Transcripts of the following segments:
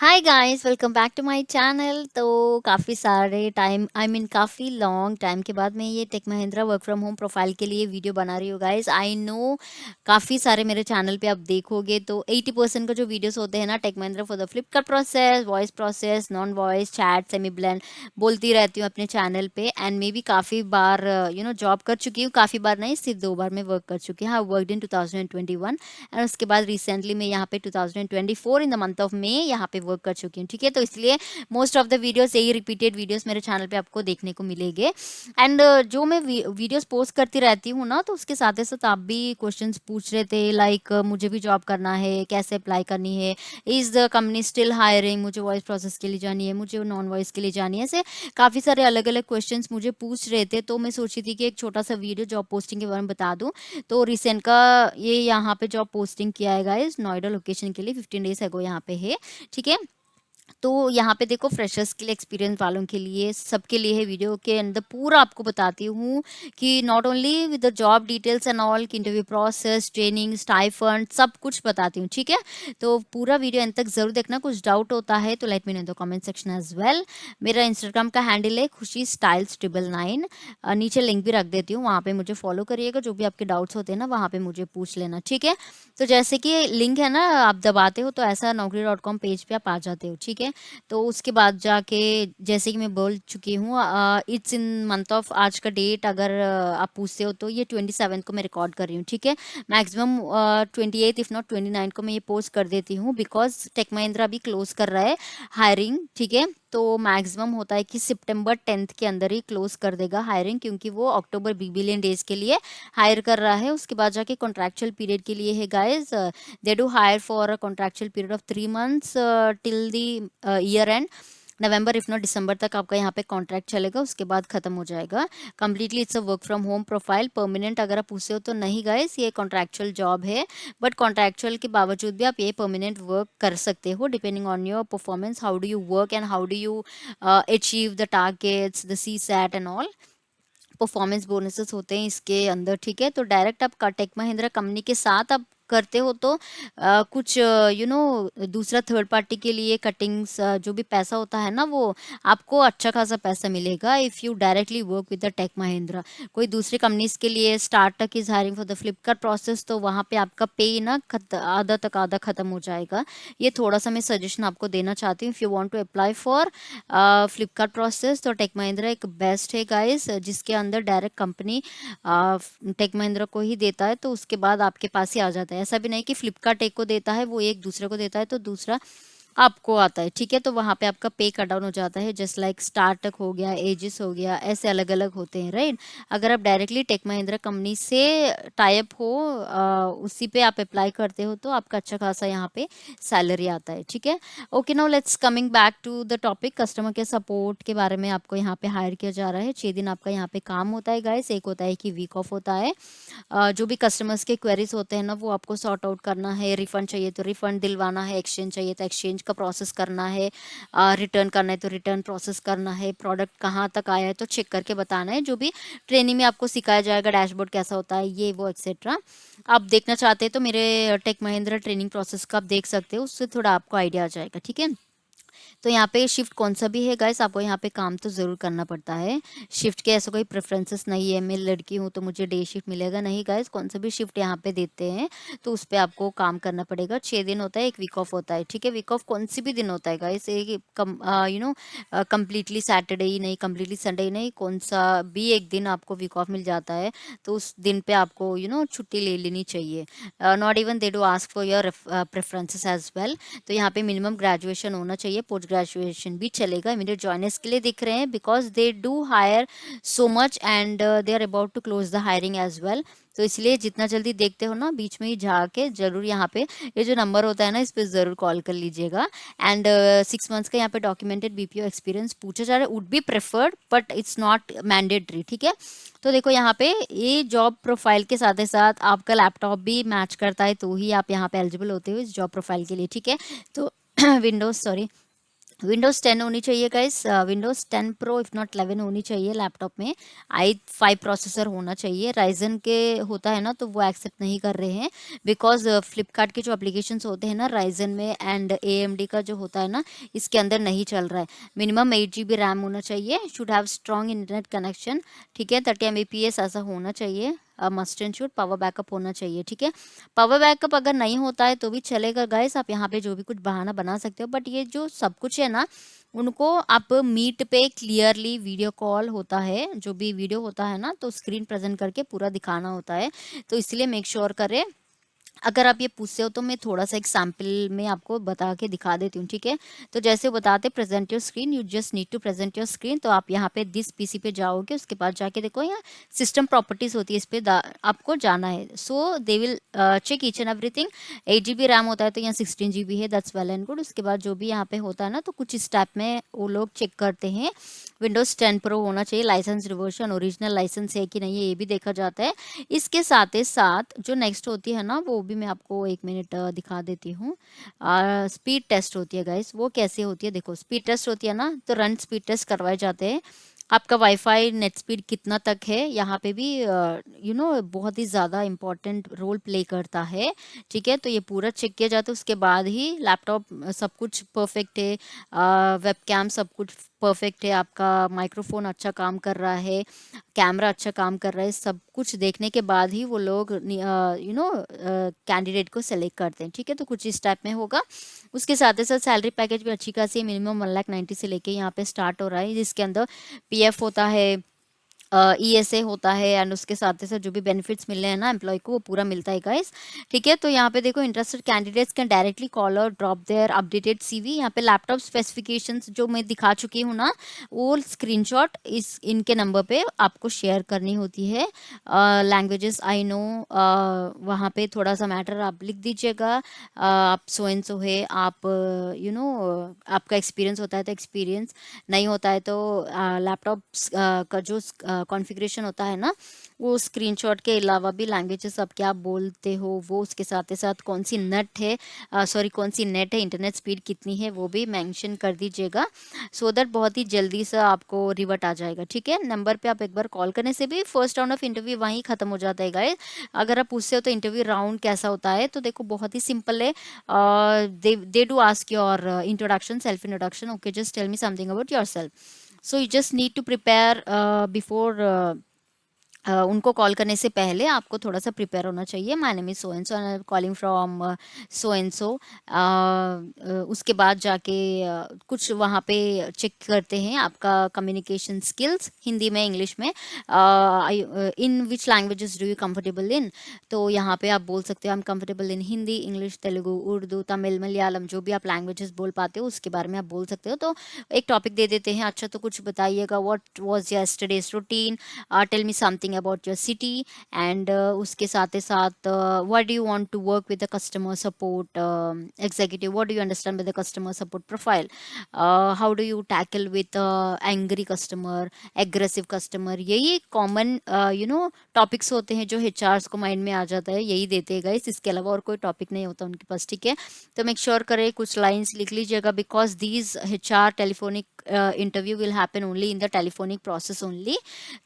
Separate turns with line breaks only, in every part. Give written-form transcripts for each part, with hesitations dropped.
Hi guys, welcome back to my channel. तो काफ़ी सारे टाइम काफ़ी लॉन्ग टाइम के बाद मैं ये Tech Mahindra work from home profile के लिए वीडियो बना रही हूँ गाइस। आई नो काफ़ी सारे मेरे चैनल पे आप देखोगे तो 80% का जो वीडियोस होते हैं ना, Tech Mahindra for the Flipkart process, voice process, non voice, chat, semi blend बोलती रहती हूँ अपने चैनल पे। एंड मे भी काफ़ी बार जॉब कर चुकी हूँ, काफ़ी बार नहीं, सिर्फ 2 बार मैं वर्क कर चुकी हूँ। हाँ, वर्कड इन 2021 एंड उसके बाद रिसेंटली मैं यहाँ पे 2024 in the month of May यहाँ पे वर्क कर चुकी हूँ। ठीक है, तो इसलिए मोस्ट ऑफ द वीडियोस, यही रिपीटेड वीडियोस मेरे चैनल पे आपको देखने को मिलेंगे। एंड जो मैं वीडियोस पोस्ट करती रहती हूँ ना, तो उसके साथ साथ आप भी क्वेश्चंस पूछ रहे थे, लाइक मुझे भी जॉब करना है, कैसे अप्लाई करनी है, is the company still hiring, मुझे वॉइस प्रोसेस के लिए जानी है, मुझे नॉन वॉइस के लिए जानी है। ऐसे काफ़ी सारे अलग अलग क्वेश्चंस मुझे पूछ रहे थे, तो मैं सोची थी कि एक छोटा सा वीडियो जॉब पोस्टिंग के बारे में बता दूं। तो रिसेंट का ये यहाँ पे जॉब पोस्टिंग किया है गाइस, नोएडा लोकेशन के लिए 15 डेज अगो यहाँ पे है। ठीक है, तो यहाँ पे देखो, फ्रेशर्स के लिए, एक्सपीरियंस वालों के लिए, सबके लिए है। वीडियो के अंदर पूरा आपको बताती हूँ कि not only with the job details and all, कि इंटरव्यू प्रोसेस, ट्रेनिंग, स्टाइफंड, सब कुछ बताती हूँ। ठीक है, तो पूरा वीडियो एंड तक जरूर देखना। कुछ डाउट होता है तो let me know in the comment section as well. मेरा इंस्टाग्राम का हैंडल है खुशी स्टाइल्स 999। नीचे लिंक भी रख देती हूँ, वहाँ पे मुझे फॉलो करिएगा। जो भी आपके डाउट्स होते हैं ना, वहाँ पे मुझे पूछ लेना। ठीक है, तो जैसे कि लिंक है ना, आप दबाते हो तो ऐसा naukri.com पेज पे आप आ जाते हो। ठीक है, तो उसके बाद जाके, जैसे कि मैं बोल चुकी हूँ, इट्स इन मंथ ऑफ, आज का डेट अगर आप पूछते हो तो ये 27 को मैं रिकॉर्ड कर रही हूँ। ठीक है, मैक्सिमम 28 इफ नॉट 29 को मैं ये पोस्ट कर देती हूँ, बिकॉज टेक महिंद्रा भी क्लोज कर रहा है हायरिंग। ठीक है, तो मैक्सिमम होता है कि सितंबर 10 के अंदर ही क्लोज कर देगा हायरिंग, क्योंकि वो अक्टूबर बिग बिलियन डेज के लिए हायर कर रहा है। उसके बाद जाके कॉन्ट्रैक्चुअल पीरियड के लिए है guys. They do hire for a contractual period of 3 months till the year end, November if not December तक आपका यहाँ पे कॉन्ट्रैक्ट चलेगा, उसके बाद खत्म हो जाएगा completely. It's a work from home profile, permanent अगर आप पूछते हो तो नहीं गाइस, ये कॉन्ट्रैक्चुअल जॉब है। बट कॉन्ट्रैक्चुअल के बावजूद भी आप ये परमानेंट वर्क कर सकते हो, depending on your performance, how do you work and how do you achieve the targets, the C sat and all. Performance bonuses होते हैं इसके अंदर। ठीक है, तो डायरेक्ट आप टेक महिंद्रा कंपनी के साथ आप करते हो तो कुछ दूसरा थर्ड पार्टी के लिए कटिंग्स, जो भी पैसा होता है ना, वो आपको अच्छा खासा पैसा मिलेगा if you directly work with the Tech Mahindra. कोई दूसरी कंपनीज के लिए startup is hiring for the Flipkart process, तो वहाँ पे आपका पे ना आधा तक आधा खत्म हो जाएगा। ये थोड़ा सा मैं सजेशन आपको देना चाहती हूँ। If you want to apply for Flipkart process, तो टेक महिंद्रा एक बेस्ट है गाइस, जिसके अंदर डायरेक्ट कंपनी टेक महिंद्रा को ही देता है, तो उसके बाद आपके पास ही आ जाता है। ऐसा भी नहीं कि फ्लिपकार्ट एक को देता है, वो एक दूसरे को देता है तो दूसरा आपको आता है। ठीक है, तो वहाँ पे आपका पे कट डाउन हो जाता है, जस्ट लाइक स्टार्टअप हो गया, एजिस हो गया, ऐसे अलग अलग होते हैं, राइट। अगर आप डायरेक्टली टेक महिंद्रा कंपनी से टाई अप हो, उसी पे आप अप्लाई करते हो, तो आपका अच्छा खासा यहाँ पे सैलरी आता है। ठीक है, okay, now let's coming back to the topic. Customer care support के बारे में आपको यहाँ पे हायर किया जा रहा है। 6 दिन आपका यहाँ पे काम होता है गाइस। एक होता है कि वीक ऑफ होता है। जो भी कस्टमर्स के क्वेरीज होते हैं ना, वो आपको सॉर्ट आउट करना है। रिफंड चाहिए तो रिफंड दिलवाना है, एक्सचेंज चाहिए तो एक्सचेंज का प्रोसेस करना है, रिटर्न करना है तो रिटर्न प्रोसेस करना है, प्रोडक्ट कहाँ तक आया है तो चेक करके बताना है। जो भी ट्रेनिंग में आपको सिखाया जाएगा, डैशबोर्ड कैसा होता है, ये वो एक्सेट्रा। आप देखना चाहते हैं तो मेरे टेक महिंद्रा ट्रेनिंग प्रोसेस का आप देख सकते हो, उससे थोड़ा आपको आइडिया आ जाएगा। ठीक है, तो यहाँ पे शिफ्ट कौन सा भी है गाइस, आपको यहाँ पे काम तो ज़रूर करना पड़ता है। शिफ्ट के ऐसा कोई प्रेफरेंसेस नहीं है, मैं लड़की हूँ तो मुझे डे शिफ्ट मिलेगा, नहीं गाइस, कौन सा भी शिफ्ट यहाँ पे देते हैं तो उस पर आपको काम करना पड़ेगा। 6 दिन होता है, एक वीक ऑफ होता है। ठीक है, वीक ऑफ कौन सी भी दिन होता है गाइस, एक कम्प्लीटली सैटरडे ही नहीं, कम्प्लीटली संडे ही नहीं, कौन सा भी एक दिन आपको वीक ऑफ मिल जाता है, तो उस दिन पे आपको छुट्टी ले लेनी चाहिए। Not even they do ask for your preferences as well. तो यहाँ पे मिनिमम ग्रेजुएशन होना चाहिए, पोस्ट ग्रेजुएशन भी चलेगा। इमीडिएट जॉइनर्स के लिए दिख रहे हैं, because they do hire so much and they are about to close the hiring as well. तो इसलिए जितना जल्दी देखते हो ना, बीच में ही जाके जरूर यहाँ पे ये जो नंबर होता है ना, इस पर जरूर कॉल कर लीजिएगा। एंड 6 मंथ्स का यहाँ पे डॉक्यूमेंटेड बीपीओ एक्सपीरियंस पूछा जा रहा है, would be preferred but it's not mandatory. ठीक है, तो देखो यहाँ पे ये जॉब प्रोफाइल के साथ साथ आपका लैपटॉप भी मैच करता है, तो ही आप यहाँ पे एलिजिबल होते हो इस जॉब प्रोफाइल के लिए। ठीक है, तो विंडोज, सॉरी, विंडोज़ 10 होनी चाहिए guys, Windows 10 pro if not 11 होनी चाहिए लैपटॉप में। i5 प्रोसेसर होना चाहिए। राइजन के होता है ना तो वो एक्सेप्ट नहीं कर रहे हैं, बिकॉज फ्लिपकार्ट के जो एप्लीकेशंस होते हैं ना राइजन में एंड AMD का जो होता है ना इसके अंदर नहीं चल रहा है। मिनिमम 8 GB रैम होना चाहिए, should have strong internet connection, ठीक है। 30 Mbps ऐसा होना चाहिए, must and should. Power backup होना चाहिए, ठीक है। पावर बैकअप अगर नहीं होता है तो भी चलेगा गाइस, आप यहाँ पे जो भी कुछ बहाना बना सकते हो, बट ये जो सब कुछ है ना उनको आप मीट पे क्लियरली वीडियो कॉल होता है, जो भी वीडियो होता है ना तो स्क्रीन प्रेजेंट करके पूरा दिखाना होता है, तो इसलिए मेक श्योर करें। अगर आप ये पूछते हो तो मैं थोड़ा सा एग्जाम्पल में आपको बता के दिखा देती हूँ, ठीक है। तो जैसे बताते present your screen, you just need to present your screen, तो आप यहाँ पे दिस PC पे जाओगे, उसके बाद जाके देखो यहाँ सिस्टम प्रॉपर्टीज होती है, इस पे आपको जाना है। So they will check each and everything. 8 GB RAM होता है तो यहाँ 16 GB है, दैट्स वेल एंड गुड। उसके बाद जो भी यहाँ पे होता है ना तो कुछ इस टाइप में वो लोग चेक करते हैं। विंडोज़ 10 प्रो होना चाहिए, लाइसेंस रिवर्शन ओरिजिनल लाइसेंस है कि नहीं है ये भी देखा जाता है। इसके साथ ही साथ जो नेक्स्ट होती है ना वो भी मैं आपको 1 मिनट दिखा देती हूँ। स्पीड टेस्ट होती है गाइस, वो कैसे होती है देखो। स्पीड टेस्ट होती है ना तो रन स्पीड टेस्ट करवाए जाते हैं। आपका वाईफाई नेट स्पीड कितना तक है, यहाँ पे भी बहुत ही ज़्यादा इंपॉर्टेंट रोल प्ले करता है, ठीक है। तो ये पूरा चेक किया जाता है, उसके बाद ही लैपटॉप सब कुछ परफेक्ट है, वेबकैम सब कुछ परफेक्ट है, आपका माइक्रोफोन अच्छा काम कर रहा है, कैमरा अच्छा काम कर रहा है, सब कुछ देखने के बाद ही वो लोग कैंडिडेट को सेलेक्ट करते हैं, ठीक है। तो कुछ इस टाइप में होगा। उसके साथ ही साथ सैलरी पैकेज भी अच्छी खासी, मिनिमम 1,90,000 से लेके यहाँ पे स्टार्ट हो रहा है, जिसके अंदर PF होता है, ESA होता है, एंड उसके साथ ही साथ जो भी बेनिफिट्स मिल रहे हैं ना एम्प्लॉय को वो पूरा मिलता है गाइस, ठीक है। तो यहाँ पे देखो interested candidates can directly call और ड्रॉप देयर अपडेटेड CV। यहाँ पे लैपटॉप स्पेसिफिकेशंस जो मैं दिखा चुकी हूँ ना वो स्क्रीनशॉट इस इनके नंबर पे आपको शेयर करनी होती है। लैंग्वेजेस आई नो, वहाँ पे थोड़ा सा मैटर आप लिख दीजिएगा, आप सो एंड सो है, आप आपका एक्सपीरियंस होता है तो एक्सपीरियंस, नहीं होता है तो लैपटॉप का जो कॉन्फ़िगरेशन होता है ना वो स्क्रीनशॉट के अलावा भी लैंग्वेजेस आप क्या बोलते हो वो, उसके साथ ही साथ कौन सी नेट है, सॉरी कौन सी नेट है, इंटरनेट स्पीड कितनी है वो भी मेंशन कर दीजिएगा, सो दैट बहुत ही जल्दी से आपको रिवर्ट आ जाएगा, ठीक है। नंबर पे आप एक बार कॉल करने से भी फर्स्ट राउंड ऑफ इंटरव्यू वहीं ख़त्म हो जाता है गाइस। अगर आप पूछते हो तो इंटरव्यू राउंड कैसा होता है तो देखो बहुत ही सिंपल है। They do ask your introduction, self introduction, okay just tell me something about yourself. So you just need to prepare before, उनको कॉल करने से पहले आपको थोड़ा सा प्रिपेयर होना चाहिए। My name is so and so and I am calling from so and so. उसके बाद जाके कुछ वहाँ पे चेक करते हैं आपका कम्युनिकेशन स्किल्स, हिंदी में इंग्लिश में, in which languages do you comfortable in, तो यहाँ पे आप बोल सकते हो I am comfortable in Hindi, English, Telugu, Urdu, Tamil, Malayalam, जो भी आप लैंग्वेजेस बोल पाते हो उसके बारे में आप बोल सकते हो। तो एक टॉपिक दे देते हैं, अच्छा तो कुछ बताइएगा, what was yesterday's routine, tell me something about your city, and उसके साथ ही साथ what do you want to work with the customer support executive, what do you understand with the customer support profile, how do you tackle with angry customer, aggressive customer, यही common topics होते हैं जो HRs को mind में आ जाता है, यही देते हैं गाइस, इसके अलावा और कोई टॉपिक नहीं होता उनके पास, ठीक है। तो मेक श्योर करें कुछ लाइंस लिख लीजिएगा, because these HR telephonic interview will happen only in the telephonic process only,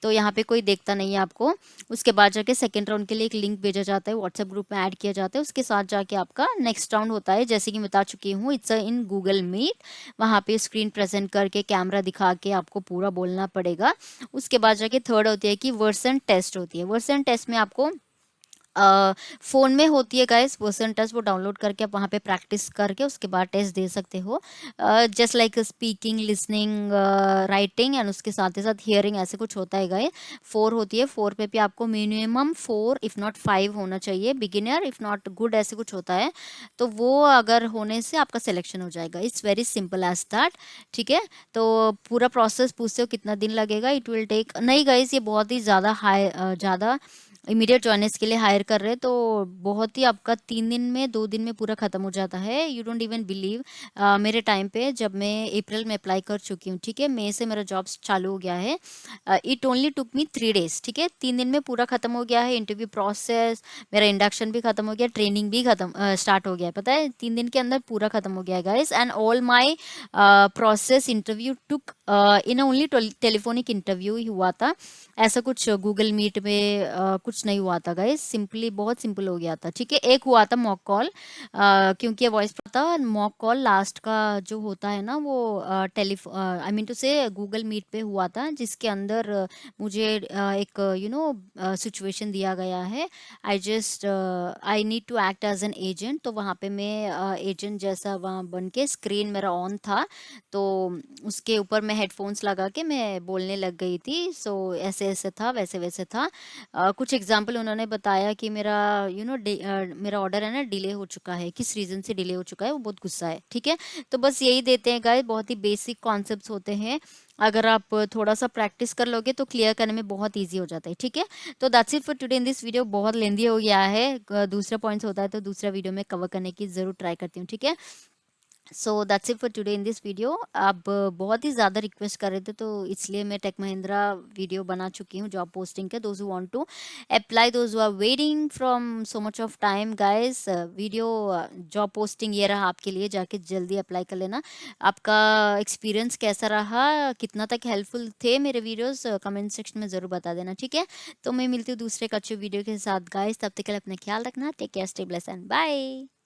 तो यहाँ पे कोई देखता नहीं है आपको। उसके बाद जाके सेकेंड राउंड के लिए एक लिंक भेजा जाता है, व्हाट्सएप ग्रुप में ऐड किया जाता है, उसके साथ जाके आपका नेक्स्ट राउंड होता है, जैसे कि बता चुकी हूँ, इट्स इन गूगल मीट। वहाँ पे स्क्रीन प्रेजेंट करके कैमरा दिखा के आपको पूरा बोलना पड़ेगा। उसके बाद जाके थर्ड होती है कि वर्सन टेस्ट होती है। वर्सन टेस्ट में आपको फ़ोन में होती है गाइस वर्सन टेस्ट, वो डाउनलोड करके आप वहाँ पे प्रैक्टिस करके उसके बाद टेस्ट दे सकते हो, just like speaking, listening, writing, and उसके साथ ही साथ हियरिंग, ऐसे कुछ होता है गाइस। 4 होती है, 4 पे भी आपको मिनिमम 4 इफ़ नॉट 5 होना चाहिए, बिगिनर इफ़ नॉट गुड ऐसे कुछ होता है, तो वो अगर होने से आपका सिलेक्शन हो जाएगा। It's very simple as that, ठीक है। तो पूरा प्रोसेस पूछते हो कितना दिन लगेगा, इट विल टेक, नहीं गाइस ये बहुत ही ज़्यादा हाई, ज़्यादा इमीडिएट जॉइनर्स के लिए हायर कर रहे हैं, तो बहुत ही आपका 3 दिन में 2 दिन में पूरा ख़त्म हो जाता है। यू डोंट इवन बिलीव, मेरे टाइम पे जब मैं अप्रैल में अप्लाई कर चुकी हूँ, ठीक है, मई से मेरा जॉब चालू हो गया है। It only took me 3 days, ठीक है, 3 दिन में पूरा ख़त्म हो गया है। इंटरव्यू प्रोसेस, मेरा इंडक्शन भी ख़त्म हो गया, ट्रेनिंग भी स्टार्ट हो गया है, पता है, 3 दिन के अंदर पूरा ख़त्म हो गया है guys. And all my process interview took in only telephonic interview ही हुआ था। ऐसा कुछ गूगल मीट में कुछ नहीं हुआ था गाइस, सिंपली बहुत सिंपल हो गया था, ठीक है। एक हुआ था मॉक कॉल, क्योंकि ये वॉइस था। मॉक कॉल लास्ट का जो होता है ना, वो आई मीन टू से गूगल मीट पे हुआ था, जिसके अंदर मुझे एक सिचुएशन दिया गया है। I need to act as an agent, तो वहाँ पे मैं एजेंट जैसा वहाँ बन के, स्क्रीन मेरा ऑन था, तो उसके ऊपर मैं हेडफोन्स लगा के मैं बोलने लग गई थी। सो ऐसे ऐसे था, वैसे वैसे था। कुछ एग्जांपल उन्होंने बताया कि मेरा मेरा ऑर्डर है ना डिले हो चुका है, किस रीज़न से डिले हो चुका है, वो बहुत गुस्सा है, ठीक है। तो बस यही देते हैं गाइस, बहुत ही बेसिक कॉन्सेप्ट्स होते हैं। अगर आप थोड़ा सा प्रैक्टिस कर लोगे तो क्लियर करने में बहुत ईजी हो जाता है, ठीक है। तो that's it for today in this video, बहुत लेंदी हो गया है। दूसरा पॉइंट्स होता है तो दूसरा वीडियो में कवर करने की ज़रूर ट्राई करती हूँ, ठीक है। So that's it for today in this video. आप बहुत ही ज़्यादा रिक्वेस्ट कर रहे थे, तो इसलिए मैं टेक महिंद्रा वीडियो बना चुकी हूँ जॉब पोस्टिंग के। Those who want to apply, those who are waiting from so much of time guys, video job posting ये रहा आपके लिए, जाके जल्दी अप्लाई कर लेना। आपका एक्सपीरियंस कैसा रहा, कितना तक हेल्पफुल थे मेरे वीडियोस, कमेंट सेक्शन में ज़रूर बता देना, ठीक है। तो मैं मिलती हूँ दूसरे एक अच्छे वीडियो के साथ गाइस, तब तक के लिए अपना ख्याल रखना। Take care, stay blessed and bye.